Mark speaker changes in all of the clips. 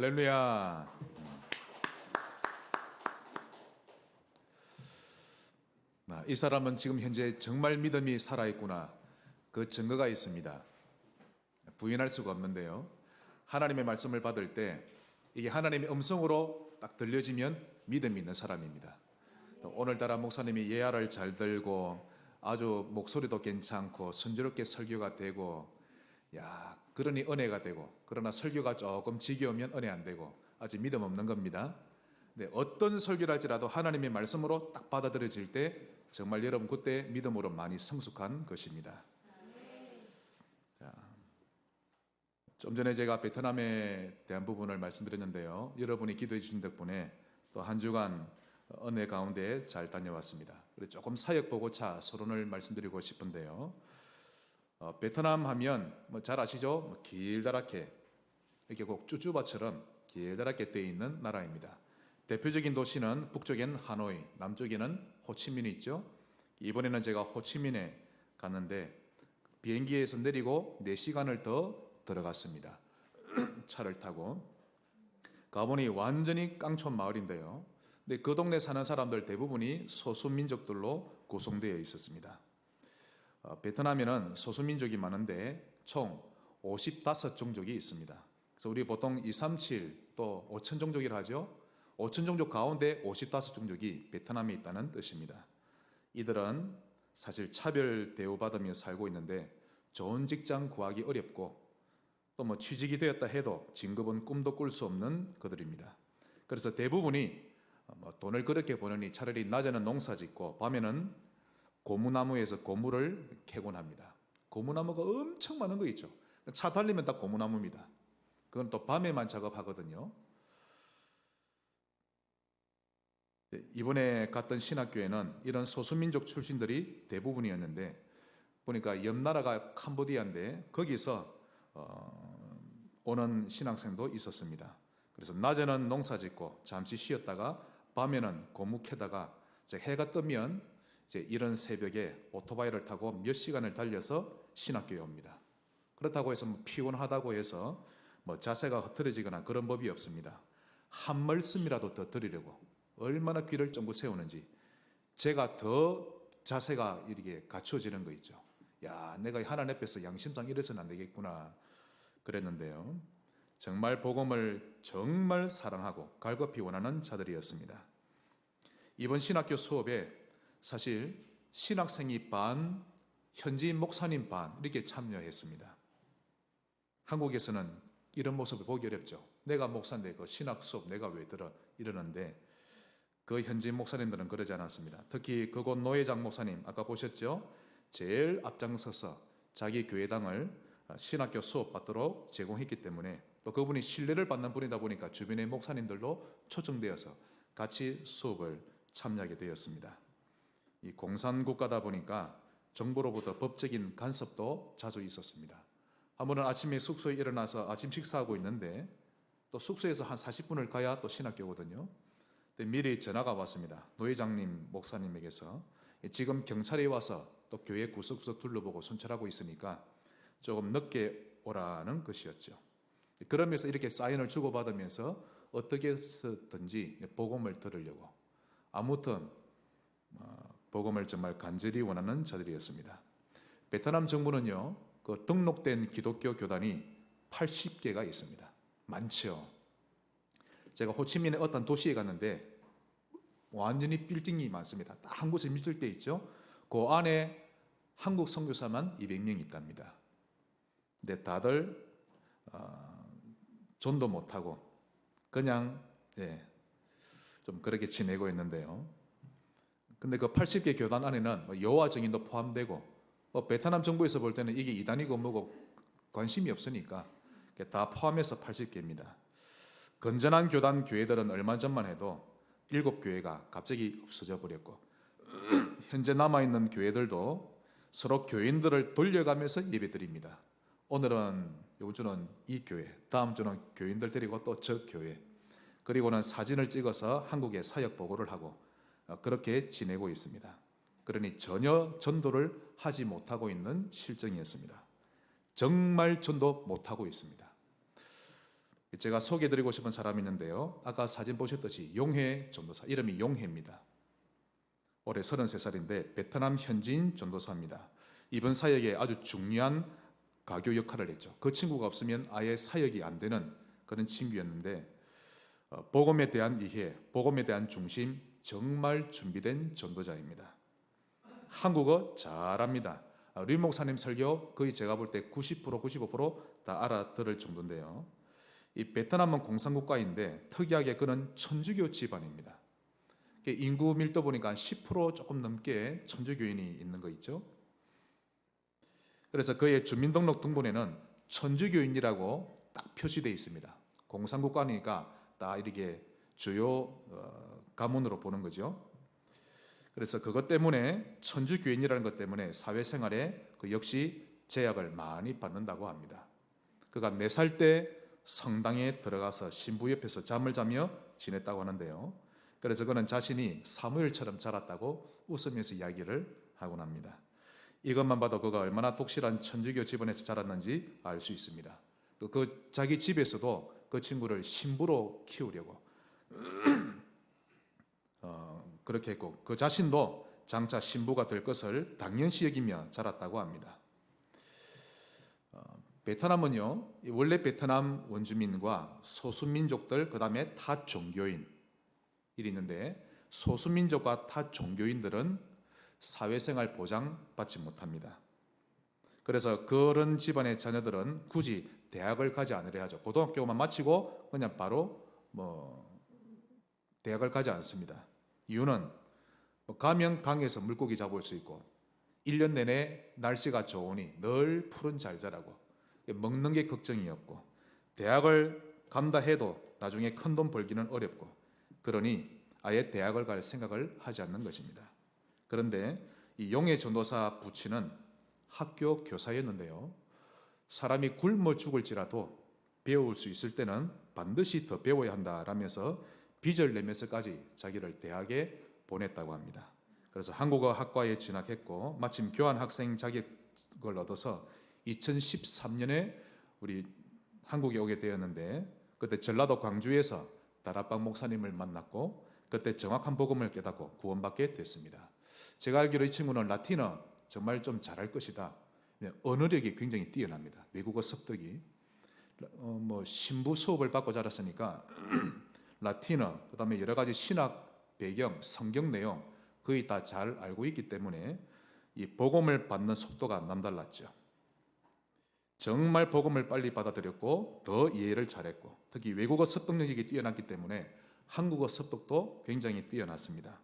Speaker 1: 할렐루야. 이 사람은 지금 현재 정말 믿음이 살아있구나. 그 증거가 있습니다. 부인할 수가 없는데요. 하나님의 말씀을 받을 때 이게 하나님의 음성으로 딱 들려지면 믿음이 있는 사람입니다. 또 오늘따라 목사님이 예화를 잘 들고 아주 목소리도 괜찮고 순조롭게 설교가 되고, 그러니 은혜가 되고, 그러나 설교가 조금 지겨우면 은혜 안 되고 아직 믿음 없는 겁니다. 근데 어떤 설교를 할지라도 하나님의 말씀으로 딱 받아들여질 때 정말 여러분 그때 믿음으로 많이 성숙한 것입니다. 좀 전에 제가 베트남에 대한 부분을 말씀드렸는데요. 여러분이 기도해 주신 덕분에 또 한 주간 은혜 가운데 잘 다녀왔습니다. 그래서 조금 사역보고차 서론을 말씀드리고 싶은데요. 베트남 하면 잘 아시죠? 길다랗게 이렇게 꼭 쭈쭈바처럼 길다랗게 되어 있는 나라입니다. 대표적인 도시는 북쪽엔 하노이, 남쪽에는 호치민이 있죠. 이번에는 제가 호치민에 갔는데 비행기에서 내리고 4시간을 더 들어갔습니다. 차를 타고 가보니 완전히 깡촌 마을인데요. 근데 그 동네 사는 사람들 대부분이 소수민족들로 구성되어 있었습니다. 베트남에는 소수민족이 많은데 총 55종족이 있습니다. 그래서 우리 보통 237, 또 5천종족이라 하죠. 5천종족 가운데 55종족이 베트남에 있다는 뜻입니다. 이들은 사실 차별 대우받으며 살고 있는데 좋은 직장 구하기 어렵고 또 취직이 되었다 해도 진급은 꿈도 꿀 수 없는 그들입니다. 그래서 대부분이 돈을 그렇게 버느니 차라리 낮에는 농사 짓고 밤에는 고무나무에서 고무를 캐곤 합니다. 고무나무가 엄청 많은 거 있죠. 차 달리면 다 고무나무입니다. 그건 또 밤에만 작업하거든요. 이번에 갔던 신학교에는 이런 소수민족 출신들이 대부분이었는데 보니까 옆 나라가 캄보디아인데 거기서 오는 신학생도 있었습니다. 그래서 낮에는 농사 짓고 잠시 쉬었다가 밤에는 고무 캐다가 해가 뜨면 이런 새벽에 오토바이를 타고 몇 시간을 달려서 신학교에 옵니다. 그렇다고 해서 피곤하다고 해서 자세가 흐트러지거나 그런 법이 없습니다. 한 말씀이라도 더 드리려고 얼마나 귀를 쫑긋 세우는지 제가 더 자세가 이렇게 갖춰지는 거 있죠. 내가 하나님 앞에서 양심상 이래서는 안 되겠구나 그랬는데요. 정말 복음을 정말 사랑하고 갈급히 원하는 자들이었습니다. 이번 신학교 수업에 사실 신학생이 반, 현지인 목사님 반 이렇게 참여했습니다. 한국에서는 이런 모습을 보기 어렵죠. 내가 목사인데 그 신학 수업 내가 왜 들어 이러는데 그 현지인 목사님들은 그러지 않았습니다. 특히 그곳 노회장 목사님 아까 보셨죠? 제일 앞장서서 자기 교회당을 신학교 수업 받도록 제공했기 때문에 또 그분이 신뢰를 받는 분이다 보니까 주변의 목사님들도 초청되어서 같이 수업을 참여하게 되었습니다. 이 공산국가다 보니까 정부로부터 법적인 간섭도 자주 있었습니다. 한 번은 아침에 숙소에 일어나서 아침 식사하고 있는데 또 숙소에서 한 40분을 가야 또 신학교거든요. 미리 전화가 왔습니다. 노회장님 목사님에게서 지금 경찰이 와서 또 교회 구석구석 둘러보고 순찰하고 있으니까 조금 늦게 오라는 것이었죠. 그러면서 이렇게 사인을 주고받으면서 어떻게 해서든지 복음을 들으려고 아무튼 복음을 정말 간절히 원하는 자들이었습니다. 베트남 정부는요, 그 등록된 기독교 교단이 80개가 있습니다. 많죠. 제가 호치민의 어떤 도시에 갔는데 완전히 빌딩이 많습니다. 딱 한 곳에 밀집돼 있죠. 그 안에 한국 선교사만 200명 있답니다. 근데 다들 전도 못하고 그냥 좀 그렇게 지내고 있는데요. 근데 그 80개 교단 안에는 여호와 증인도 포함되고 베트남 정부에서 볼 때는 이게 이단이고 뭐고 관심이 없으니까 다 포함해서 80개입니다. 건전한 교단 교회들은 얼마 전만 해도 7교회가 갑자기 없어져 버렸고 현재 남아있는 교회들도 서로 교인들을 돌려가면서 예배드립니다. 오늘은 이번 주는 이 교회, 다음 주는 교인들 데리고 또 저 교회, 그리고는 사진을 찍어서 한국에 사역 보고를 하고 그렇게 지내고 있습니다. 그러니 전혀 전도를 하지 못하고 있는 실정이었습니다. 정말 전도 못하고 있습니다. 제가 소개해드리고 싶은 사람이 있는데요. 아까 사진 보셨듯이 용해 전도사, 이름이 용해입니다. 올해 33살인데 베트남 현지인 전도사입니다. 이번 사역에 아주 중요한 가교 역할을 했죠. 그 친구가 없으면 아예 사역이 안 되는 그런 친구였는데 복음에 대한 이해, 복음에 대한 중심, 정말 준비된 전도자입니다. 한국어 잘합니다. 류 목사님 설교 거의 제가 볼 때 90%, 95%다 알아들을 정도인데요. 이 베트남은 공산국가인데 특이하게 그는 천주교 집안입니다. 인구 밀도 보니까 10% 조금 넘게 천주교인이 있는 거 있죠. 그래서 그의 주민등록 등본에는 천주교인이라고 딱 표시되어 있습니다. 공산국가니까 딱 이렇게 주요 가문으로 보는 거죠. 그래서 그것 때문에 천주교인이라는 것 때문에 사회생활에 그 역시 제약을 많이 받는다고 합니다. 그가 4살 때 성당에 들어가서 신부 옆에서 잠을 자며 지냈다고 하는데요. 그래서 그는 자신이 사무엘처럼 자랐다고 웃으면서 이야기를 하곤 합니다. 이것만 봐도 그가 얼마나 독실한 천주교 집안에서 자랐는지 알 수 있습니다. 그 자기 집에서도 그 친구를 신부로 키우려고 그렇게 했고 그 자신도 장차 신부가 될 것을 당연시 여기며 자랐다고 합니다. 베트남은요, 원래 베트남 원주민과 소수민족들, 그 다음에 타 종교인이 있는데 소수민족과 타 종교인들은 사회생활 보장 받지 못합니다. 그래서 그런 집안의 자녀들은 굳이 대학을 가지 않으려 하죠. 고등학교만 마치고 그냥 바로 대학을 가지 않습니다. 이유는 가면 강에서 물고기 잡을 수 있고 1년 내내 날씨가 좋으니 늘 푸른 잘 자라고 먹는 게 걱정이 없고 대학을 간다 해도 나중에 큰 돈 벌기는 어렵고 그러니 아예 대학을 갈 생각을 하지 않는 것입니다. 그런데 이 용해 전도사 부친은 학교 교사였는데요. 사람이 굶어 죽을지라도 배울 수 있을 때는 반드시 더 배워야 한다라면서 빚을 내면서까지 자기를 대학에 보냈다고 합니다. 그래서 한국어 학과에 진학했고 마침 교환 학생 자격을 얻어서 2013년에 우리 한국에 오게 되었는데 그때 전라도 광주에서 다락방 목사님을 만났고 그때 정확한 복음을 깨닫고 구원받게 됐습니다. 제가 알기로 이 친구는 라틴어 정말 좀 잘할 것이다. 언어력이 굉장히 뛰어납니다. 외국어 습득이 신부 수업을 받고 자랐으니까 라틴어, 그다음에 여러 가지 신학 배경, 성경 내용 거의 다 잘 알고 있기 때문에 이 복음을 받는 속도가 남달랐죠. 정말 복음을 빨리 받아들였고 더 이해를 잘했고 특히 외국어 습득력이 뛰어났기 때문에 한국어 습득도 굉장히 뛰어났습니다.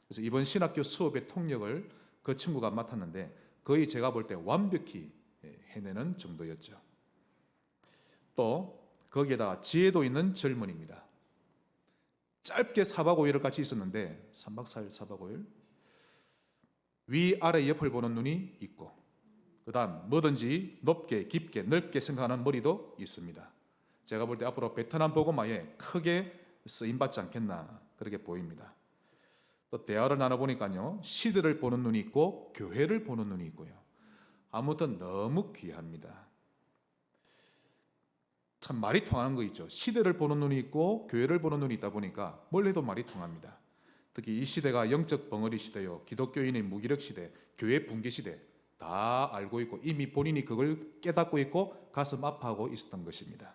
Speaker 1: 그래서 이번 신학교 수업의 통역을 그 친구가 맡았는데 거의 제가 볼 때 완벽히 해내는 정도였죠. 또 거기에다가 지혜도 있는 젊은이입니다. 짧게 4박 5일을 같이 있었는데 3박 4일 4박 5일 위아래 옆을 보는 눈이 있고 그 다음 뭐든지 높게 깊게 넓게 생각하는 머리도 있습니다. 제가 볼 때 앞으로 베트남 복음화에 크게 쓰임받지 않겠나 그렇게 보입니다. 또 대화를 나눠보니까요 시대를 보는 눈이 있고 교회를 보는 눈이 있고요. 아무튼 너무 귀합니다. 참 말이 통하는 거 있죠. 시대를 보는 눈이 있고 교회를 보는 눈이 있다 보니까 뭘 해도 말이 통합니다. 특히 이 시대가 영적 벙어리 시대요, 기독교인의 무기력 시대, 교회 붕괴 시대 다 알고 있고 이미 본인이 그걸 깨닫고 있고 가슴 아파하고 있었던 것입니다.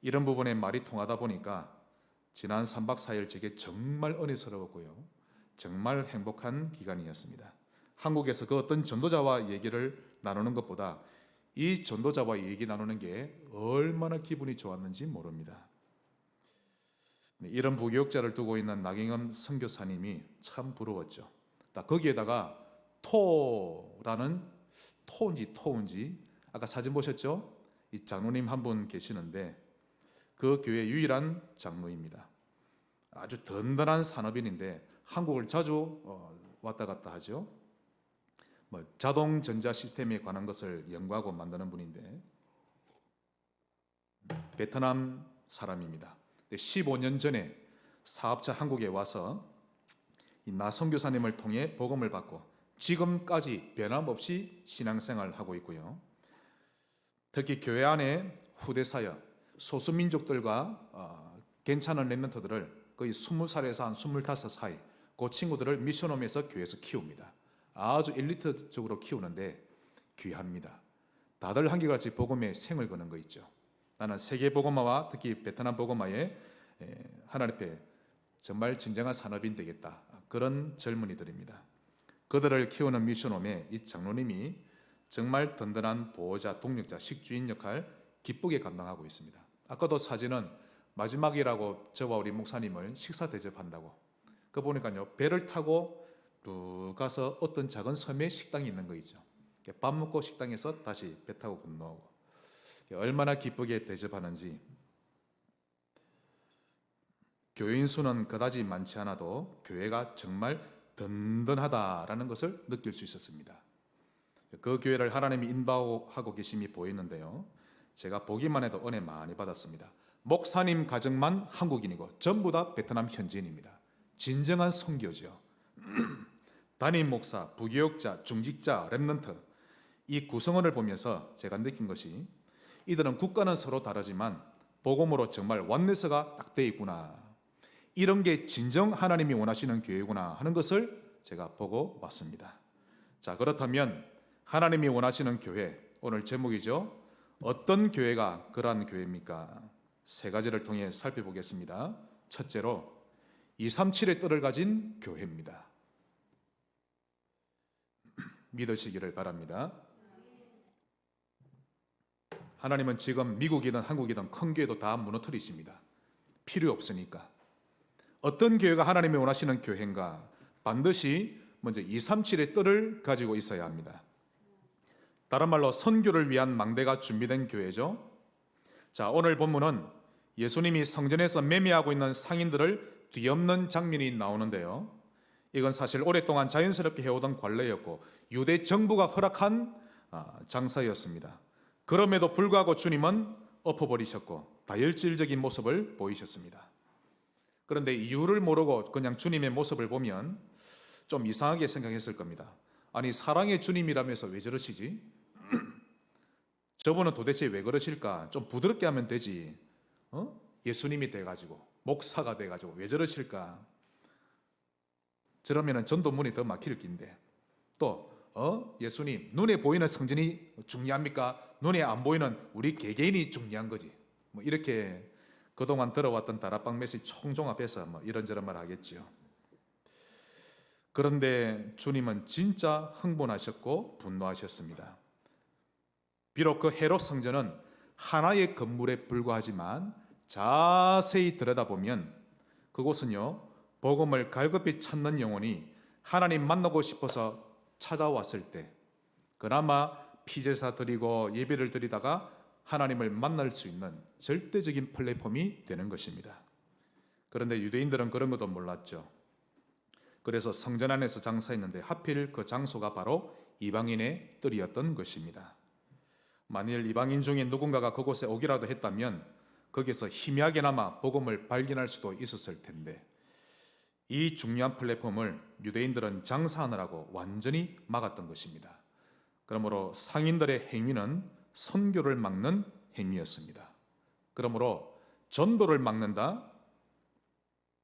Speaker 1: 이런 부분에 말이 통하다 보니까 지난 3박 4일 제게 정말 은혜스러웠고요. 정말 행복한 기간이었습니다. 한국에서 그 어떤 전도자와 얘기를 나누는 것보다 이 전도자와 얘기 나누는 게 얼마나 기분이 좋았는지 모릅니다. 이런 부교육자를 두고 있는 나경원 선교사님이 참 부러웠죠. 거기에다가 토라는 토인지 아까 사진 보셨죠? 이 장로님 한 분 계시는데 그 교회 유일한 장로입니다. 아주 든든한 산업인인데 한국을 자주 왔다 갔다 하죠. 자동 전자 시스템에 관한 것을 연구하고 만드는 분인데 베트남 사람입니다. 15년 전에 사업자 한국에 와서 나 선교사님을 통해 복음을 받고 지금까지 변함없이 신앙생활을 하고 있고요. 특히 교회 안에 후대 사역, 소수민족들과 괜찮은 렘넌트들을 거의 20살에서 한 25 사이 그 친구들을 미션홈에서 교회에서 키웁니다. 아주 엘리트적으로 키우는데 귀합니다. 다들 한결같이 복음에 생을 거는 거 있죠. 나는 세계 복음화와 특히 베트남 복음화에 하나님 앞에 정말 진정한 산업인 되겠다. 그런 젊은이들입니다. 그들을 키우는 미션홈에 이 장로님이 정말 든든한 보호자, 동력자, 식주인 역할 기쁘게 감당하고 있습니다. 아까도 사진은 마지막이라고 저와 우리 목사님을 식사 대접한다고. 그 보니까요, 배를 타고 쭉 가서 어떤 작은 섬에 식당이 있는 거 있죠. 밥 먹고 식당에서 다시 배 타고 건너오고. 얼마나 기쁘게 대접하는지. 교인 수는 그다지 많지 않아도 교회가 정말 든든하다라는 것을 느낄 수 있었습니다. 그 교회를 하나님이 인도하고 계심이 보이는데요, 제가 보기만 해도 은혜 많이 받았습니다. 목사님 가정만 한국인이고 전부 다 베트남 현지인입니다. 진정한 선교죠. 담임 목사, 부교육자, 중직자, 렘넌트, 이 구성원을 보면서 제가 느낀 것이 이들은 국가는 서로 다르지만 복음으로 정말 원네스가 딱 돼 있구나, 이런 게 진정 하나님이 원하시는 교회구나 하는 것을 제가 보고 왔습니다. 자, 그렇다면 하나님이 원하시는 교회, 오늘 제목이죠. 어떤 교회가 그러한 교회입니까? 세 가지를 통해 살펴보겠습니다. 첫째로 237의 뜰을 가진 교회입니다. 믿으시기를 바랍니다. 하나님은 지금 미국이든 한국이든 큰 교회도 다 무너뜨리십니다. 필요 없으니까. 어떤 교회가 하나님이 원하시는 교회인가? 반드시 먼저 237의 뜰을 가지고 있어야 합니다. 다른 말로 선교를 위한 망대가 준비된 교회죠. 자, 오늘 본문은 예수님이 성전에서 매매하고 있는 상인들을 뒤엎는 장면이 나오는데요, 이건 사실 오랫동안 자연스럽게 해오던 관례였고 유대 정부가 허락한 장사였습니다. 그럼에도 불구하고 주님은 엎어버리셨고 다혈질적인 모습을 보이셨습니다. 그런데 이유를 모르고 그냥 주님의 모습을 보면 좀 이상하게 생각했을 겁니다. 아니, 사랑의 주님이라면서 왜 저러시지? 저분은 도대체 왜 그러실까? 좀 부드럽게 하면 되지. 예수님이 돼가지고 목사가 돼가지고 왜 저러실까? 저러면 전도문이 더 막힐 긴데. 또 예수님, 눈에 보이는 성전이 중요합니까? 눈에 안 보이는 우리 개개인이 중요한 거지. 뭐 이렇게 그동안 들어왔던 다락방 메시지 총종합해서 뭐 이런저런 말 하겠지요. 그런데 주님은 진짜 흥분하셨고 분노하셨습니다. 비록 그 헤롯 성전은 하나의 건물에 불과하지만 자세히 들여다보면 그곳은요, 복음을 갈급히 찾는 영혼이 하나님 만나고 싶어서 찾아왔을 때 그나마 피제사 드리고 예배를 드리다가 하나님을 만날 수 있는 절대적인 플랫폼이 되는 것입니다. 그런데 유대인들은 그런 것도 몰랐죠. 그래서 성전 안에서 장사했는데 하필 그 장소가 바로 이방인의 뜰이었던 것입니다. 만일 이방인 중에 누군가가 그곳에 오기라도 했다면 거기서 희미하게나마 복음을 발견할 수도 있었을 텐데 이 중요한 플랫폼을 유대인들은 장사하느라고 완전히 막았던 것입니다. 그러므로 상인들의 행위는 선교를 막는 행위였습니다. 그러므로 전도를 막는다,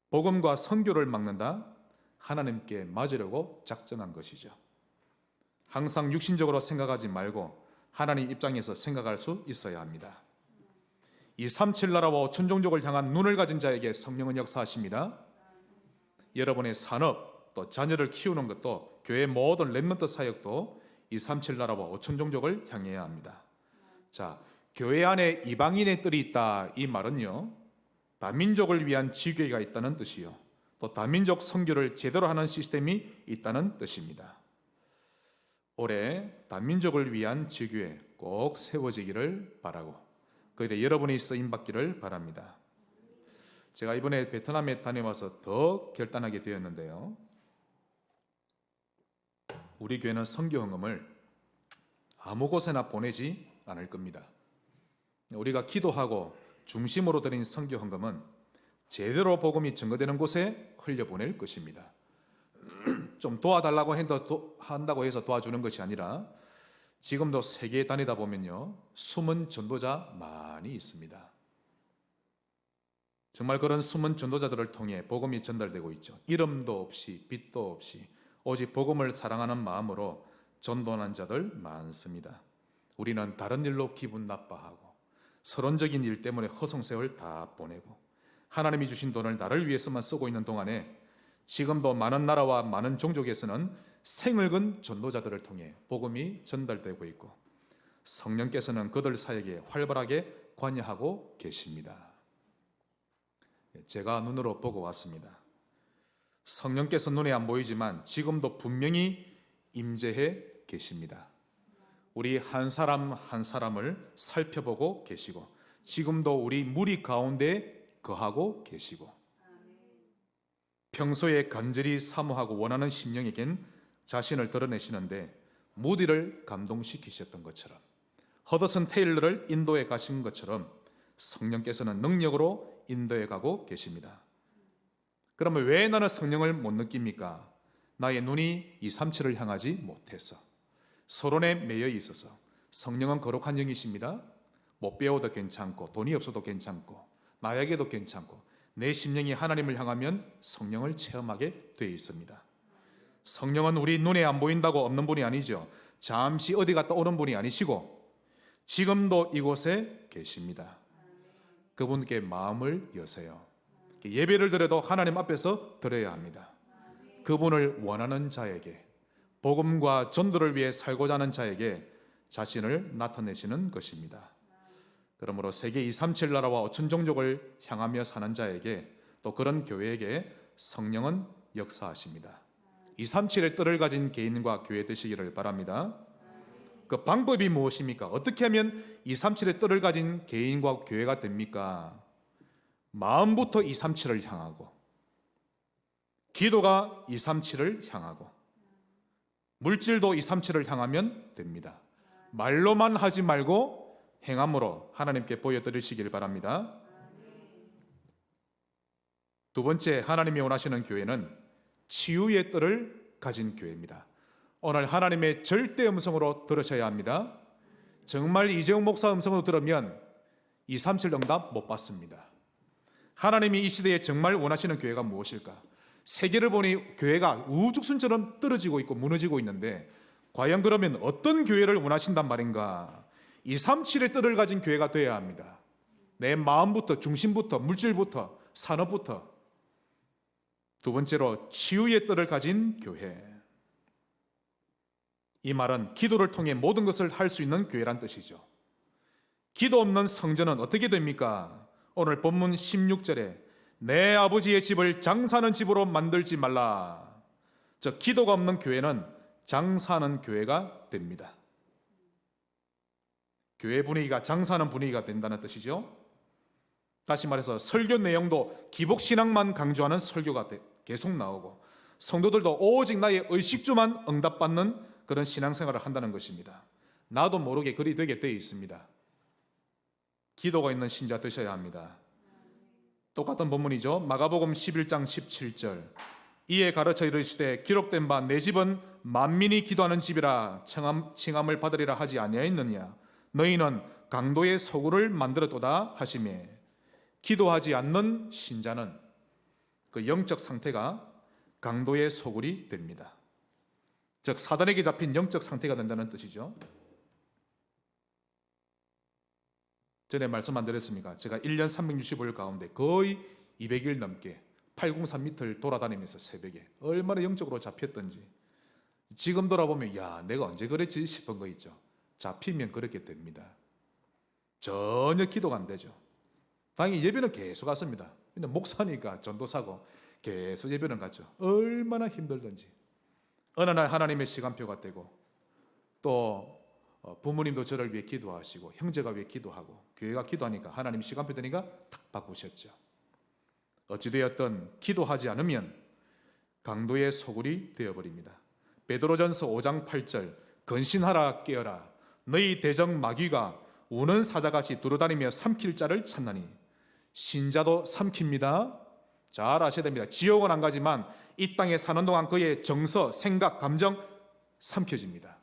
Speaker 1: 복음과 선교를 막는다, 하나님께 맞으려고 작정한 것이죠. 항상 육신적으로 생각하지 말고 하나님 입장에서 생각할 수 있어야 합니다. 237 나라와 5천 종족을 향한 눈을 가진 자에게 성령은 역사하십니다. 여러분의 산업, 또 자녀를 키우는 것도 교회 모든 렘넌트 사역도 237 나라와 5천 종족을 향해야 합니다. 자, 교회 안에 이방인의 뜰이 있다, 이 말은요, 다민족을 위한 지교회가 있다는 뜻이요, 또 다민족 선교를 제대로 하는 시스템이 있다는 뜻입니다. 올해 다민족을 위한 지교회 꼭 세워지기를 바라고 그에 여러분이 쓰임받기를 바랍니다. 제가 이번에 베트남에 다녀와서 더 결단하게 되었는데요, 우리 교회는 선교 헌금을 아무 곳에나 보내지 않을 겁니다. 우리가 기도하고 중심으로 드린 선교 헌금은 제대로 복음이 증거되는 곳에 흘려보낼 것입니다. 좀 도와달라고 한다고 해서 도와주는 것이 아니라 지금도 세계에 다니다 보면요, 숨은 전도자 많이 있습니다. 정말 그런 숨은 전도자들을 통해 복음이 전달되고 있죠. 이름도 없이 빛도 없이 오직 복음을 사랑하는 마음으로 전도하는 자들 많습니다. 우리는 다른 일로 기분 나빠하고 서론적인 일 때문에 허송세월 다 보내고 하나님이 주신 돈을 나를 위해서만 쓰고 있는 동안에 지금도 많은 나라와 많은 종족에서는 생을 건 전도자들을 통해 복음이 전달되고 있고 성령께서는 그들 사이에 활발하게 관여하고 계십니다. 제가 눈으로 보고 왔습니다. 성령께서 눈에 안 보이지만 지금도 분명히 임재해 계십니다. 우리 한 사람 한 사람을 살펴보고 계시고 지금도 우리 무리 가운데 거하고 계시고 평소에 간절히 사모하고 원하는 심령에겐 자신을 드러내시는데 무디를 감동시키셨던 것처럼 허드슨 테일러를 인도에 가신 것처럼 성령께서는 능력으로 인도에 가고 계십니다. 그러면 왜 나는 성령을 못 느낍니까? 나의 눈이 237을 향하지 못해서 서론에 매여 있어서. 성령은 거룩한 영이십니다. 못 배워도 괜찮고 돈이 없어도 괜찮고 나에게도 괜찮고 내 심령이 하나님을 향하면 성령을 체험하게 되어 있습니다. 성령은 우리 눈에 안 보인다고 없는 분이 아니죠. 잠시 어디 갔다 오는 분이 아니시고 지금도 이곳에 계십니다. 그분께 마음을 여세요. 예배를 드려도 하나님 앞에서 드려야 합니다. 그분을 원하는 자에게, 복음과 전도를 위해 살고자 하는 자에게 자신을 나타내시는 것입니다. 그러므로 세계 237 나라와 5천 종족을 향하며 사는 자에게, 또 그런 교회에게 성령은 역사하십니다. 237의 뜰을 가진 개인과 교회 되시기를 바랍니다. 그 방법이 무엇입니까? 어떻게 하면 237의 뜰을 가진 개인과 교회가 됩니까? 마음부터 237을 향하고, 기도가 237을 향하고, 물질도 237을 향하면 됩니다. 말로만 하지 말고 행함으로 하나님께 보여드리시길 바랍니다. 두 번째, 하나님이 원하시는 교회는 치유의 뜰을 가진 교회입니다. 오늘 하나님의 절대 음성으로 들으셔야 합니다. 정말 이재용 목사 음성으로 들으면 237 응답 못 받습니다. 하나님이 이 시대에 정말 원하시는 교회가 무엇일까? 세계를 보니 교회가 우죽순처럼 떨어지고 있고 무너지고 있는데 과연 그러면 어떤 교회를 원하신단 말인가? 237의 뜰을 가진 교회가 되어야 합니다. 내 마음부터, 중심부터, 물질부터, 산업부터. 두 번째로 치유의 뜰을 가진 교회. 이 말은 기도를 통해 모든 것을 할 수 있는 교회란 뜻이죠. 기도 없는 성전은 어떻게 됩니까? 오늘 본문 16절에 내 아버지의 집을 장사하는 집으로 만들지 말라. 즉 기도가 없는 교회는 장사하는 교회가 됩니다. 교회 분위기가 장사하는 분위기가 된다는 뜻이죠. 다시 말해서 설교 내용도 기복신앙만 강조하는 설교가 계속 나오고 성도들도 오직 나의 의식주만 응답받는 그런 신앙생활을 한다는 것입니다. 나도 모르게 그리 되게 되어 있습니다. 기도가 있는 신자 되셔야 합니다. 똑같은 본문이죠. 마가복음 11장 17절 이에 가르쳐 이르시되 기록된 바 내 집은 만민이 기도하는 집이라 칭함을 받으리라 하지 아니하였느냐. 너희는 강도의 소굴을 만들었도다 하시매. 기도하지 않는 신자는 그 영적 상태가 강도의 소굴이 됩니다. 즉 사단에게 잡힌 영적 상태가 된다는 뜻이죠. 전에 말씀 안 드렸습니까? 제가 1년 365일 가운데 거의 200일 넘게 803m를 돌아다니면서 새벽에 얼마나 영적으로 잡혔던지 지금 돌아보면 야 내가 언제 그랬지 싶은 거 있죠. 잡히면 그렇게 됩니다. 전혀 기도가 안 되죠. 당연히 예배는 계속 갔습니다. 근데 목사니까 전도사고 계속 예배는 갔죠. 얼마나 힘들던지. 어느 날 하나님의 시간표가 되고 또 부모님도 저를 위해 기도하시고 형제가 위해 기도하고 교회가 기도하니까 하나님 시간표 되니까 탁 바꾸셨죠. 어찌되었든 기도하지 않으면 강도의 소굴이 되어버립니다. 베드로전서 5장 8절 근신하라 깨어라 너희 대적 마귀가 우는 사자같이 두루다니며 삼킬 자를 찾나니. 신자도 삼킵니다. 잘 아셔야 됩니다. 지옥은 안 가지만 이 땅에 사는 동안 그의 정서, 생각, 감정 삼켜집니다.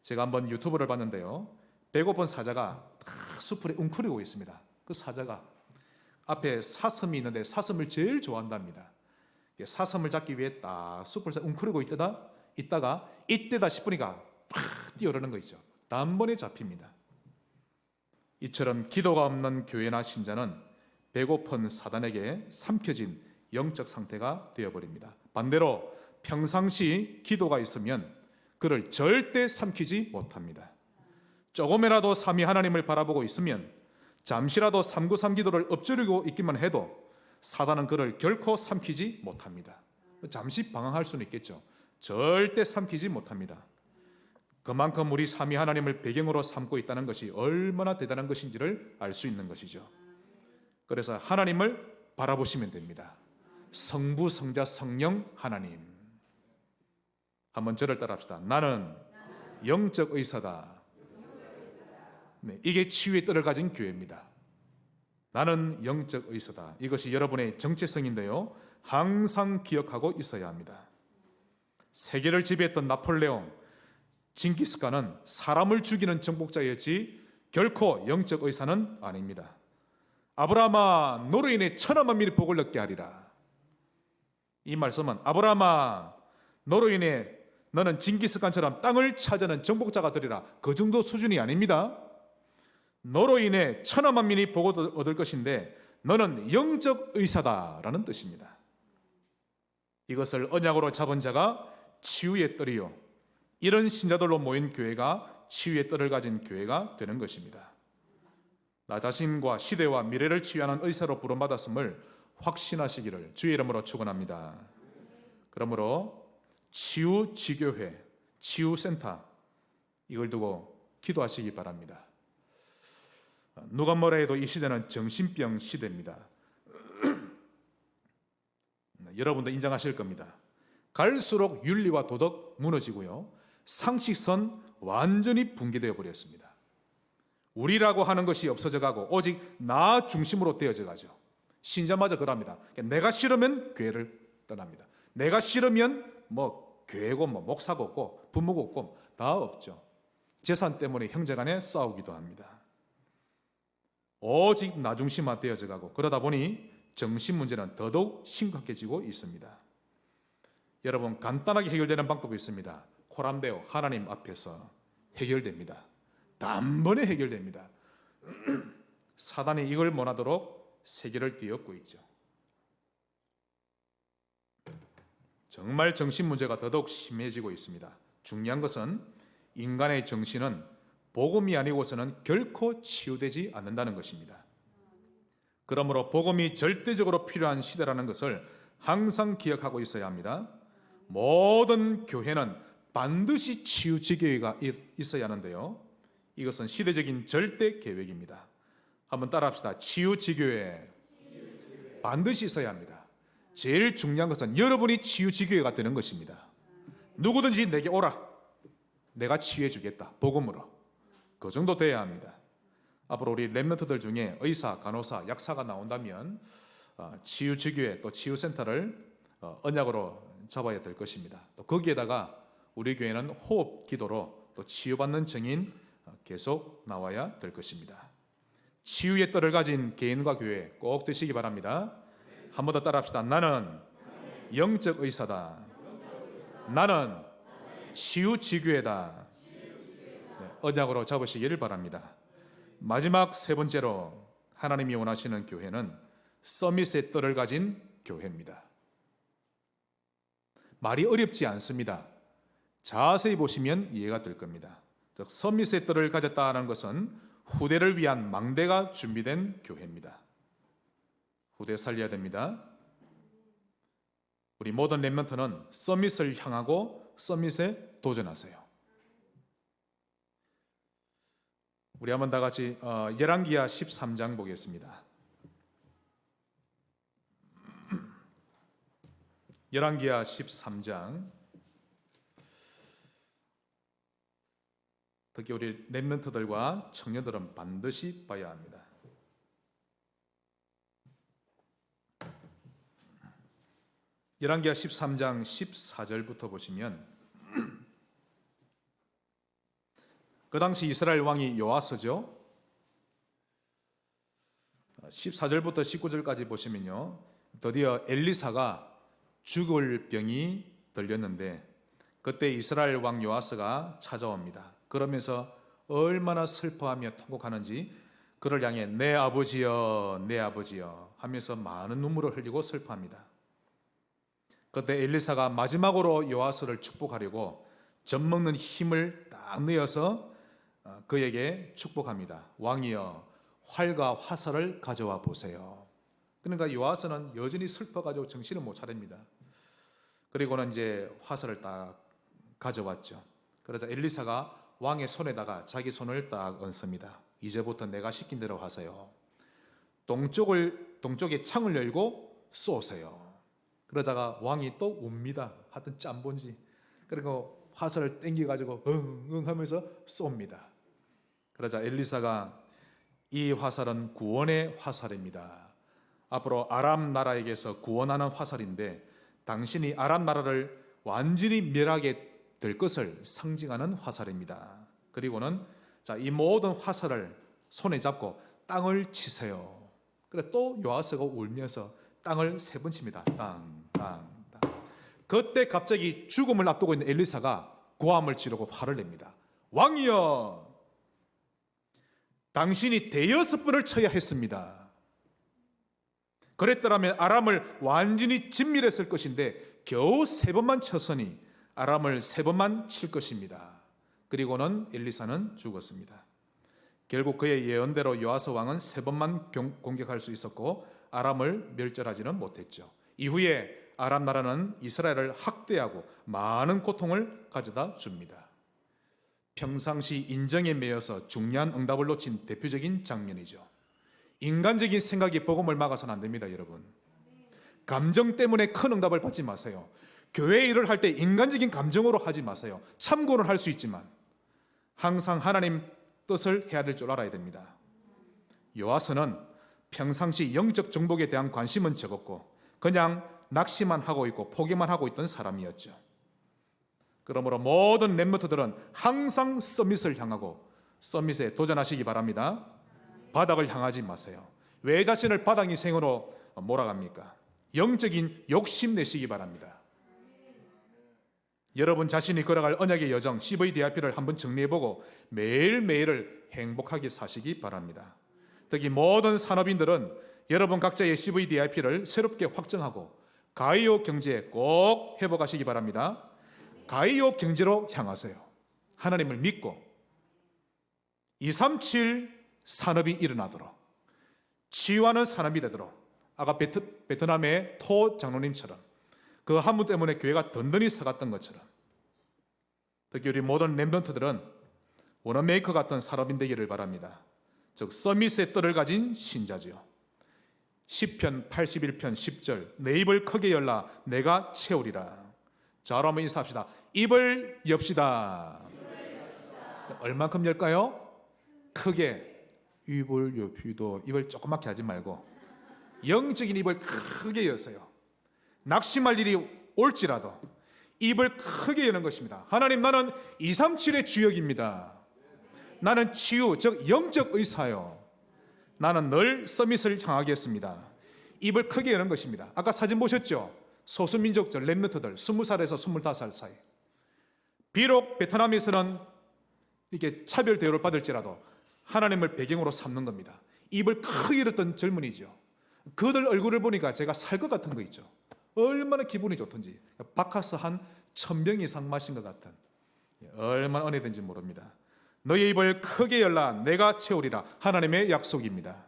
Speaker 1: 제가 한번 유튜브를 봤는데요. 배고픈 사자가 다 수풀에 웅크리고 있습니다. 그 사자가 앞에 사슴이 있는데 사슴을 제일 좋아한답니다. 사슴을 잡기 위해 딱 숲을 웅크리고 있다가 이때다 싶으니까 팍 뛰어오르는 거 있죠. 단번에 잡힙니다. 이처럼 기도가 없는 교회나 신자는 배고픈 사단에게 삼켜진 영적 상태가 되어버립니다. 반대로 평상시 기도가 있으면 그를 절대 삼키지 못합니다. 조금이라도 삼위 하나님을 바라보고 있으면 잠시라도 393 기도를 엎주르고 있기만 해도 사단은 그를 결코 삼키지 못합니다. 잠시 방황할 수는 있겠죠. 절대 삼키지 못합니다. 그만큼 우리 삼위 하나님을 배경으로 삼고 있다는 것이 얼마나 대단한 것인지를 알 수 있는 것이죠. 그래서 하나님을 바라보시면 됩니다. 성부, 성자, 성령 하나님. 한번 저를 따라합시다. 나는 영적 의사다. 네, 이게 치유의 뜰을 가진 교회입니다. 나는 영적 의사다. 이것이 여러분의 정체성인데요. 항상 기억하고 있어야 합니다. 세계를 지배했던 나폴레옹, 징기스칸은 사람을 죽이는 정복자였지 결코 영적 의사는 아닙니다. 아브라함아, 너로 인해 천하 만민이 복을 얻게 하리라. 이 말씀은 아브라함아, 너로 인해 너는 징기스칸처럼 땅을 차지하는 정복자가 되리라. 그 정도 수준이 아닙니다. 너로 인해 천하 만민이 복을 얻을 것인데 너는 영적 의사다라는 뜻입니다. 이것을 언약으로 잡은 자가 치유의 뜰이요, 이런 신자들로 모인 교회가 치유의 뜰을 가진 교회가 되는 것입니다. 나 자신과 시대와 미래를 치유하는 의사로 부름받았음을 확신하시기를 주의 이름으로 축원합니다. 그러므로 치유 지교회, 치유센터 이걸 두고 기도하시기 바랍니다. 누가 뭐라 해도 이 시대는 정신병 시대입니다. 여러분도 인정하실 겁니다. 갈수록 윤리와 도덕 무너지고요, 상식선 완전히 붕괴되어 버렸습니다. 우리라고 하는 것이 없어져 가고 오직 나 중심으로 되어져 가죠. 신자마저 그럽니다. 내가 싫으면 교회를 떠납니다. 내가 싫으면 뭐 교회고 뭐 목사고 없고 부모고 없고 다 없죠. 재산 때문에 형제간에 싸우기도 합니다. 오직 나 중심화 되어져 가고 그러다 보니 정신 문제는 더더욱 심각해지고 있습니다. 여러분, 간단하게 해결되는 방법이 있습니다. 코람데오, 하나님 앞에서 해결됩니다. 단번에 해결됩니다. 사단이 이걸 못하도록 세계를 뒤엎고 있죠. 정말 정신 문제가 더더욱 심해지고 있습니다. 중요한 것은 인간의 정신은 복음이 아니고서는 결코 치유되지 않는다는 것입니다. 그러므로 복음이 절대적으로 필요한 시대라는 것을 항상 기억하고 있어야 합니다. 모든 교회는 반드시 치유지교회가 있어야 하는데요, 이것은 시대적인 절대 계획입니다. 한번 따라합시다. 치유지교회 반드시 있어야 합니다. 제일 중요한 것은 여러분이 치유지교회가 되는 것입니다. 누구든지 내게 오라, 내가 치유해 주겠다, 복음으로. 그 정도 돼야 합니다. 앞으로 우리 렘넌트들 중에 의사, 간호사, 약사가 나온다면 치유지교회 또 치유센터를 언약으로 잡아야 될 것입니다. 또 거기에다가 우리 교회는 호흡 기도로 또 치유받는 증인 계속 나와야 될 것입니다. 치유의 뜰을 가진 개인과 교회 꼭 되시기 바랍니다. 한 번 더 따라합시다. 나는 영적 의사다. 나는 치유지교회다. 네, 언약으로 잡으시기를 바랍니다. 마지막 세 번째로 하나님이 원하시는 교회는 서밋의 뜰을 가진 교회입니다. 말이 어렵지 않습니다. 자세히 보시면 이해가 될 겁니다. 즉, 서밋의 뜰을 가졌다는 것은 후대를 위한 망대가 준비된 교회입니다. 후대 살려야 됩니다. 우리 모든 렘넌트는 서밋을 향하고 서밋에 도전하세요. 우리 한번 다 같이 열왕기하 13장 보겠습니다. 열왕기하 13장, 특히 우리 렘넌트들과 청년들은 반드시 봐야 합니다. 열왕기하 13장 14절부터 보시면 그 당시 이스라엘 왕이 요아스죠. 14절부터 19절까지 보시면요, 드디어 엘리사가 죽을 병이 들렸는데 그때 이스라엘 왕 요아스가 찾아옵니다. 그러면서 얼마나 슬퍼하며 통곡하는지 그를 향해 내 아버지여 내 아버지여 하면서 많은 눈물을 흘리고 슬퍼합니다. 그때 엘리사가 마지막으로 요아스를 축복하려고 젖먹는 힘을 딱 내어서 그에게 축복합니다. 왕이여 활과 화살을 가져와 보세요. 그러니까 요아스는 여전히 슬퍼가지고 정신을 못 차립니다. 그리고는 이제 화살을 딱 가져왔죠. 그러자 엘리사가 왕의 손에다가 자기 손을 딱 얹습니다. 이제부터 내가 시킨 대로 하세요. 동쪽에 창을 열고 쏘세요. 그러다가 왕이 또 웁니다. 하여튼 짬본지. 그리고 화살을 땡겨가지고 응응 하면서 쏩니다. 그러자 엘리사가 이 화살은 구원의 화살입니다. 앞으로 아람 나라에게서 구원하는 화살인데 당신이 아람 나라를 완전히 멸하게 될 것을 상징하는 화살입니다. 그리고는 자, 이 모든 화살을 손에 잡고 땅을 치세요. 그래 또 요아스가 울면서 땅을 3번 칩니다. 땅, 땅, 땅. 그때 갑자기 죽음을 앞두고 있는 엘리사가 고함을 지르고 화를 냅니다. 왕이여, 당신이 대여섯 번을 쳐야 했습니다. 그랬더라면 아람을 완전히 진멸했을 것인데 겨우 3번만 쳤으니 아람을 3번만 칠 것입니다. 그리고는 엘리사는 죽었습니다. 결국 그의 예언대로 요아스 왕은 3번만 공격할 수 있었고 아람을 멸절하지는 못했죠. 이후에 아람 나라는 이스라엘을 학대하고 많은 고통을 가져다 줍니다. 평상시 인정에 매여서 중요한 응답을 놓친 대표적인 장면이죠. 인간적인 생각이 복음을 막아서는 안 됩니다, 여러분. 감정 때문에 큰 응답을 받지 마세요. 교회 일을 할 때 인간적인 감정으로 하지 마세요. 참고는 할 수 있지만 항상 하나님 뜻을 해야 될 줄 알아야 됩니다. 요아스는 평상시 영적 정복에 대한 관심은 적었고 그냥 낚시만 하고 있고 포기만 하고 있던 사람이었죠. 그러므로 모든 렘너트들은 항상 서밋을 향하고 서밋에 도전하시기 바랍니다. 바닥을 향하지 마세요. 왜 자신을 바닥 인생으로 몰아갑니까? 영적인 욕심 내시기 바랍니다. 여러분 자신이 걸어갈 언약의 여정 CVDIP를 한번 정리해보고 매일매일을 행복하게 사시기 바랍니다. 특히 모든 산업인들은 여러분 각자의 CVDIP를 새롭게 확정하고 가이오 경제에 꼭 회복하시기 바랍니다. 가이오 경제로 향하세요. 하나님을 믿고 237 산업이 일어나도록 치유하는 산업이 되도록 아까 베트남의 토 장로님처럼 그 한 분 때문에 교회가 든든히 서갔던 것처럼 특히 우리 모든 렘넌트들은 원어메이커 같은 산업인 되기를 바랍니다. 즉 서밋의 뜰을 가진 신자지요. 시편 81편 10절 내 입을 크게 열라 내가 채우리라. 자, 한번 인사합시다. 입을 엽시다. 얼만큼 열까요? 크게. 입을 엽시도 입을 조그맣게 하지 말고 영적인 입을 크게 여세요. 낙심할 일이 올지라도 입을 크게 여는 것입니다. 하나님, 나는 237의 주역입니다. 나는 치유, 즉 영적 의사요. 나는 늘 서밋을 향하겠습니다. 입을 크게 여는 것입니다. 아까 사진 보셨죠? 소수민족들, 렘너트들 20살에서 25살 사이. 비록 베트남에서는 이렇게 차별 대우를 받을지라도 하나님을 배경으로 삼는 겁니다. 입을 크게 열었던 젊은이죠. 그들 얼굴을 보니까 제가 살 것 같은 거 있죠. 얼마나 기분이 좋던지. 바카스 한 1000병 이상 마신 것 같은, 얼마나 은혜된지 모릅니다. 너의 입을 크게 열라 내가 채우리라. 하나님의 약속입니다.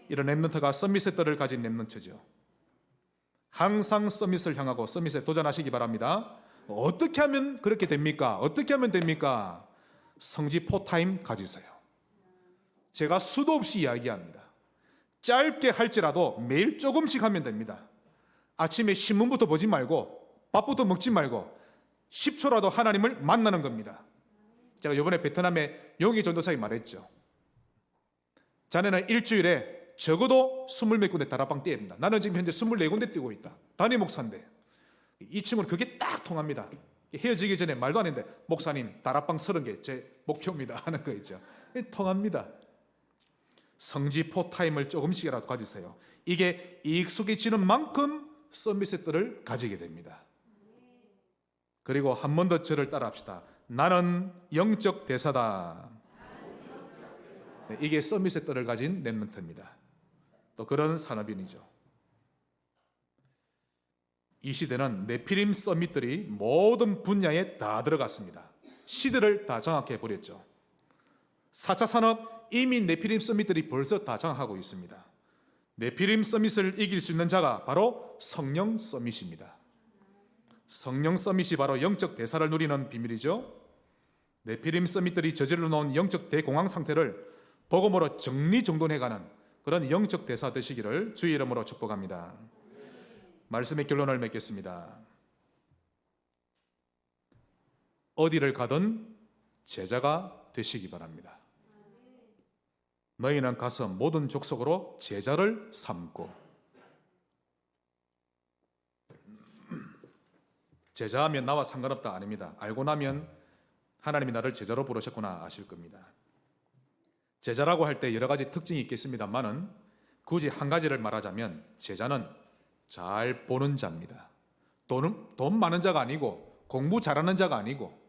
Speaker 1: 이런 렘넌트가 서밋의 뜰을 가진 렘넌트죠. 항상 서밋을 향하고 서밋에 도전하시기 바랍니다. 어떻게 하면 그렇게 됩니까? 어떻게 하면 됩니까? 성지 포타임 가지세요. 제가 수도 없이 이야기합니다. 짧게 할지라도 매일 조금씩 하면 됩니다. 아침에 신문부터 보지 말고 밥부터 먹지 말고 10초라도 하나님을 만나는 겁니다. 제가 이번에 베트남에 용희 전도사에 말했죠. 자네는 일주일에 적어도 20몇 군데 다락방 뛰어야 된다. 나는 지금 현재 24군데 뛰고 있다. 단임 목사인데 이 친구는 그게 딱 통합니다. 헤어지기 전에 말도 안 했는데 목사님 다락방 30개 제 목표입니다 하는 거 있죠. 통합니다. 성지포 타임을 조금씩이라도 가지세요. 이게 익숙해지는 만큼 서밋의 뜰을 가지게 됩니다. 그리고 한 번 더 저를 따라합시다. 나는 영적 대사다. 네, 이게 서밋의 뜰을 가진 렘넌트입니다. 또 그런 산업인이죠. 이 시대는 네피림 서밋들이 모든 분야에 다 들어갔습니다. 시대를 다 장악해 버렸죠. 4차 산업 이미 네피림 서밋들이 벌써 다 장악하고 있습니다. 네피림 서밋을 이길 수 있는 자가 바로 성령 서밋입니다. 성령 서밋이 바로 영적 대사를 누리는 비밀이죠. 네피림 서밋들이 저질러 놓은 영적 대공황 상태를 복음으로 정리정돈해가는 그런 영적 대사 되시기를 주의 이름으로 축복합니다. 말씀의 결론을 맺겠습니다. 어디를 가든 제자가 되시기 바랍니다. 너희는 가서 모든 족속으로 제자를 삼고. 제자하면 나와 상관없다 아닙니다. 알고 나면 하나님이 나를 제자로 부르셨구나 아실 겁니다. 제자라고 할 때 여러 가지 특징이 있겠습니다만은 굳이 한 가지를 말하자면 제자는 잘 보는 자입니다. 돈 많은 자가 아니고 공부 잘하는 자가 아니고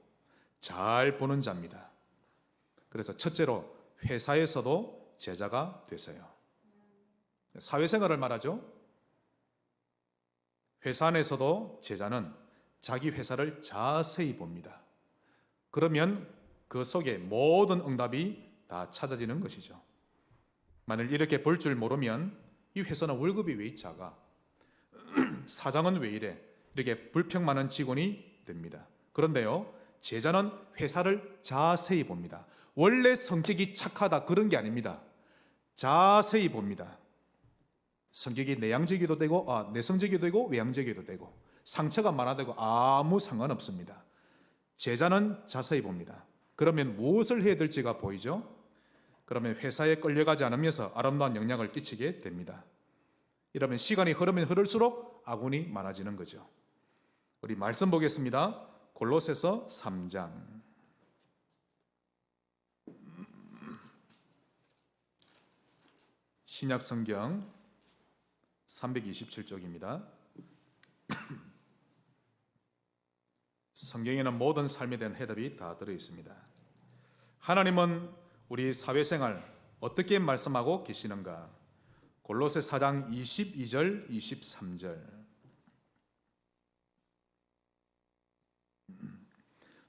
Speaker 1: 잘 보는 자입니다. 그래서 첫째로 회사에서도 제자가 되세요. 사회생활을 말하죠. 회사 안에서도 제자는 자기 회사를 자세히 봅니다. 그러면 그 속에 모든 응답이 다 찾아지는 것이죠. 만일 이렇게 볼 줄 모르면 이 회사는 월급이 왜 작아? 사장은 왜 이래? 이렇게 불평 많은 직원이 됩니다. 그런데요, 제자는 회사를 자세히 봅니다. 원래 성격이 착하다 그런 게 아닙니다. 자세히 봅니다. 성격이 내향적이도 되고 내성적이도 되고 외향적이도 되고 상처가 많아도 아무 상관없습니다. 제자는 자세히 봅니다. 그러면 무엇을 해야 될지가 보이죠? 그러면 회사에 끌려가지 않으면서 아름다운 영향을 끼치게 됩니다. 이러면 시간이 흐르면 흐를수록 아군이 많아지는 거죠. 우리 말씀 보겠습니다. 골로새서 3장. 신약 성경 327쪽입니다. 성경에는 모든 삶에 대한 해답이 다 들어 있습니다. 하나님은 우리 사회생활 어떻게 말씀하고 계시는가? 골로새 4장 22절 23절.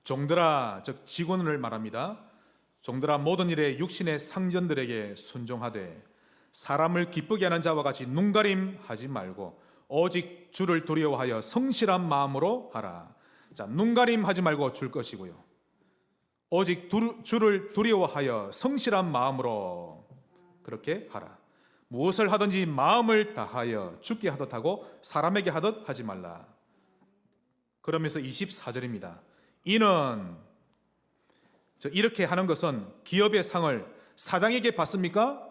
Speaker 1: 종들아, 즉 직원을 말합니다. 종들아, 모든 일에 육신의 상전들에게 순종하되 사람을 기쁘게 하는 자와 같이 눈가림하지 말고 오직 주를 두려워하여 성실한 마음으로 하라. 자, 눈가림하지 말고 줄 것이고요. 오직 주를 두려워하여 성실한 마음으로 그렇게 하라. 무엇을 하든지 마음을 다하여 주께 하듯 하고 사람에게 하듯 하지 말라. 그러면서 24절입니다. 이는 이렇게 하는 것은 기업의 상을 사장에게 받습니까?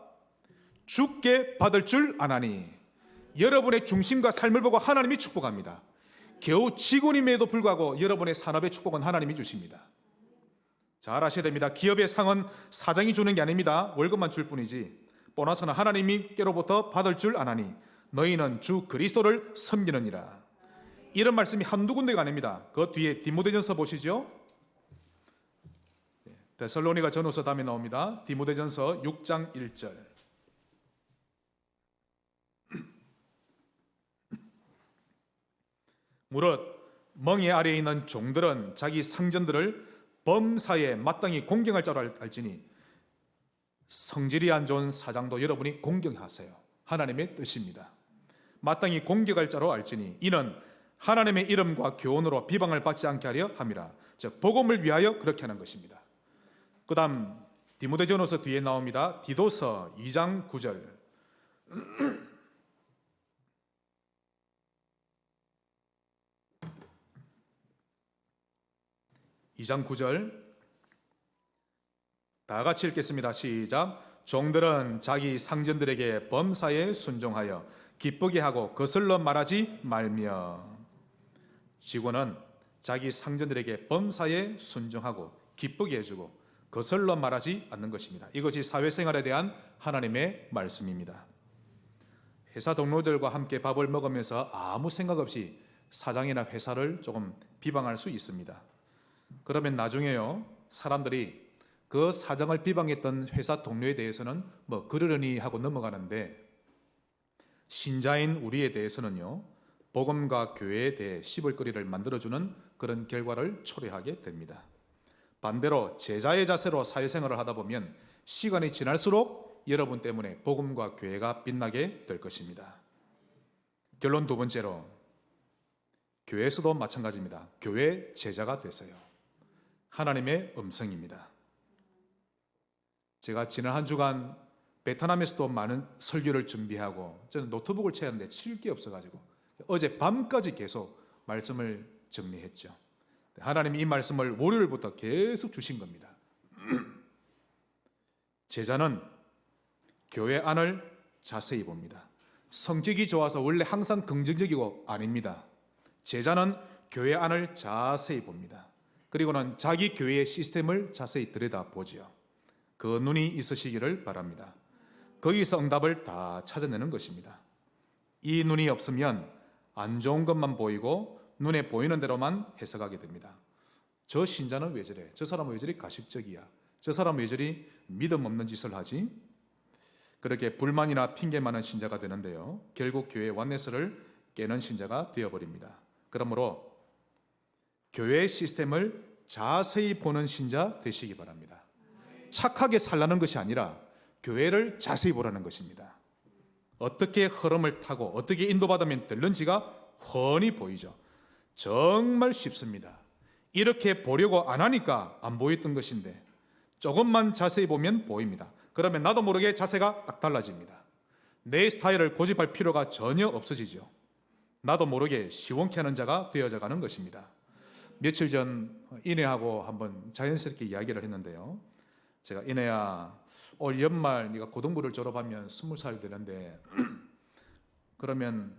Speaker 1: 주께 받을 줄 아나니. 여러분의 중심과 삶을 보고 하나님이 축복합니다. 겨우 직원임에도 불구하고 여러분의 산업의 축복은 하나님이 주십니다. 잘 아셔야 됩니다. 기업의 상은 사장이 주는 게 아닙니다. 월급만 줄 뿐이지 보너스는 하나님께로부터 받을 줄 아나니 너희는 주 그리스도를 섬기느니라. 이런 말씀이 한두 군데가 아닙니다. 그 뒤에 디모데전서 보시죠. 데살로니가 전후서 다음에 나옵니다. 디모데전서 6장 1절. 무릇 멍에 아래에 있는 종들은 자기 상전들을 범사에 마땅히 공경할 줄 알지니 성질이 안 좋은 사장도 여러분이 공경하세요. 하나님의 뜻입니다. 마땅히 공경할 자로 알지니 이는 하나님의 이름과 교훈으로 비방을 받지 않게 하려 함이라. 즉 복음을 위하여 그렇게 하는 것입니다. 그 다음 디모데전서 뒤에 나옵니다. 디도서 2장 9절. 2장 9절 다 같이 읽겠습니다. 시작. 종들은 자기 상전들에게 범사에 순종하여 기쁘게 하고 거슬러 말하지 말며. 직원은 자기 상전들에게 범사에 순종하고 기쁘게 해주고 거슬러 말하지 않는 것입니다. 이것이 사회생활에 대한 하나님의 말씀입니다. 회사 동료들과 함께 밥을 먹으면서 아무 생각 없이 사장이나 회사를 조금 비방할 수 있습니다. 그러면 나중에요, 사람들이 그 사장을 비방했던 회사 동료에 대해서는 뭐 그러려니 하고 넘어가는데, 신자인 우리에 대해서는요, 복음과 교회에 대해 씹을거리를 만들어주는 그런 결과를 초래하게 됩니다. 반대로 제자의 자세로 사회생활을 하다 보면 시간이 지날수록 여러분 때문에 복음과 교회가 빛나게 될 것입니다. 결론 두 번째로, 교회에서도 마찬가지입니다. 교회 제자가 되세요. 하나님의 음성입니다. 제가 지난 한 주간 베트남에서도 많은 설교를 준비하고 저는 노트북을 채웠는데 칠 게 없어가지고 어제 밤까지 계속 말씀을 정리했죠. 하나님이 이 말씀을 월요일부터 계속 주신 겁니다. 제자는 교회 안을 자세히 봅니다. 성격이 좋아서 원래 항상 긍정적이고 아닙니다. 제자는 교회 안을 자세히 봅니다. 그리고는 자기 교회의 시스템을 자세히 들여다보지요. 그 눈이 있으시기를 바랍니다. 거기서 응답을 다 찾아내는 것입니다. 이 눈이 없으면 안 좋은 것만 보이고 눈에 보이는 대로만 해석하게 됩니다. 저 신자는 왜 저래? 저 사람은 왜 저리 가식적이야? 저 사람은 왜 저리 믿음 없는 짓을 하지? 그렇게 불만이나 핑계 많은 신자가 되는데요, 결국 교회의 완내스를 깨는 신자가 되어버립니다. 그러므로 교회의 시스템을 자세히 보는 신자 되시기 바랍니다. 착하게 살라는 것이 아니라 교회를 자세히 보라는 것입니다. 어떻게 흐름을 타고 어떻게 인도받으면 되는지가 훤히 보이죠. 정말 쉽습니다. 이렇게 보려고 안 하니까 안 보였던 것인데 조금만 자세히 보면 보입니다. 그러면 나도 모르게 자세가 딱 달라집니다. 내 스타일을 고집할 필요가 전혀 없어지죠. 나도 모르게 시원케 하는 자가 되어져 가는 것입니다. 며칠 전 이내하고 한번 자연스럽게 이야기를 했는데요, 제가 이내야, 올 연말 네가 고등부를 졸업하면 20살 되는데 그러면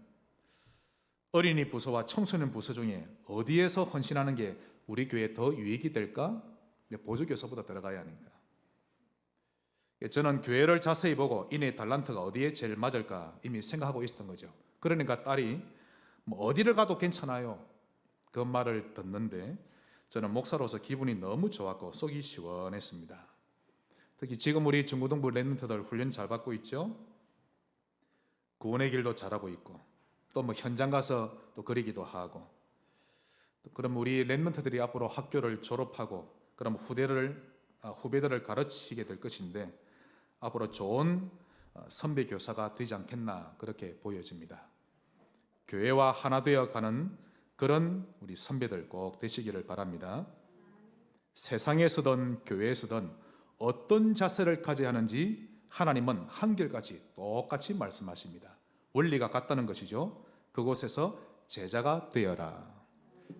Speaker 1: 어린이 부서와 청소년 부서 중에 어디에서 헌신하는 게 우리 교회에 더 유익이 될까? 보조교사보다 들어가야 하니까. 저는 교회를 자세히 보고 이내 달란트가 어디에 제일 맞을까 이미 생각하고 있었던 거죠. 그러니까 딸이 뭐 어디를 가도 괜찮아요, 그 말을 듣는데 저는 목사로서 기분이 너무 좋았고 속이 시원했습니다. 특히 지금 우리 중고등부 랩런트들 훈련 잘 받고 있죠. 구원의 길도 잘하고 있고 또 뭐 현장 가서 또 그리기도 하고, 그럼 우리 랩런트들이 앞으로 학교를 졸업하고 그럼 후배들을 가르치게 될 것인데 앞으로 좋은 선배 교사가 되지 않겠나 그렇게 보여집니다. 교회와 하나 되어 가는 그런 우리 선배들 꼭 되시기를 바랍니다. 세상에서든 교회에서든 어떤 자세를 가져야 하는지 하나님은 한결같이 똑같이 말씀하십니다. 원리가 같다는 것이죠. 그곳에서 제자가 되어라.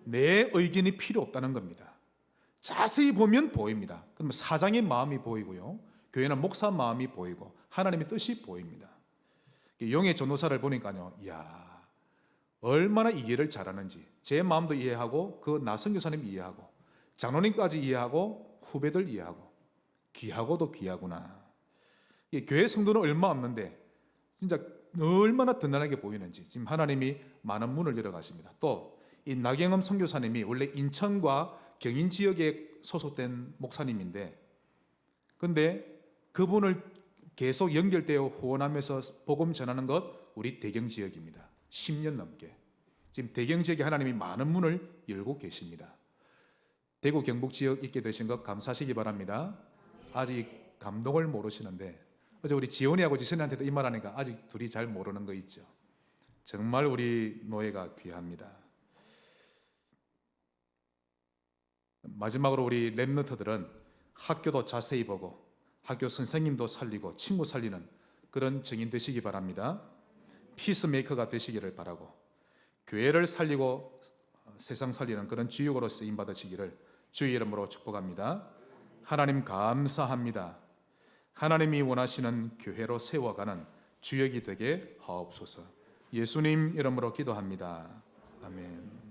Speaker 1: 내 의견이 필요 없다는 겁니다. 자세히 보면 보입니다. 그러면 사장의 마음이 보이고요, 교회는 목사 마음이 보이고 하나님의 뜻이 보입니다. 용의 전도사를 보니까요, 이야, 얼마나 이해를 잘하는지, 제 마음도 이해하고 그 나선 교사님 이해하고 장로님까지 이해하고 후배들 이해하고 귀하고도 귀하구나. 교회 성도는 얼마 없는데 진짜 얼마나 든든하게 보이는지 지금 하나님이 많은 문을 열어가십니다. 또 이 나경엄 선교사님이 원래 인천과 경인 지역에 소속된 목사님인데, 근데 그분을 계속 연결되어 후원하면서 복음 전하는 것 우리 대경 지역입니다. 10년 넘게 지금 대경 지역에 하나님이 많은 문을 열고 계십니다. 대구 경북 지역 있게 되신 것 감사하시기 바랍니다. 아직 감동을 모르시는데 어제 우리 지원이하고 지선이한테도 이 말하니까 아직 둘이 잘 모르는 거 있죠. 정말 우리 노예가 귀합니다. 마지막으로 우리 랩런트들은 학교도 자세히 보고 학교 선생님도 살리고 친구 살리는 그런 증인 되시기 바랍니다. 피스메이커가 되시기를 바라고 교회를 살리고 세상 살리는 그런 주역으로 쓰임 받으시기를 주의 이름으로 축복합니다. 하나님 감사합니다. 하나님이 원하시는 교회로 세워가는 주역이 되게 하옵소서. 예수님 이름으로 기도합니다. 아멘.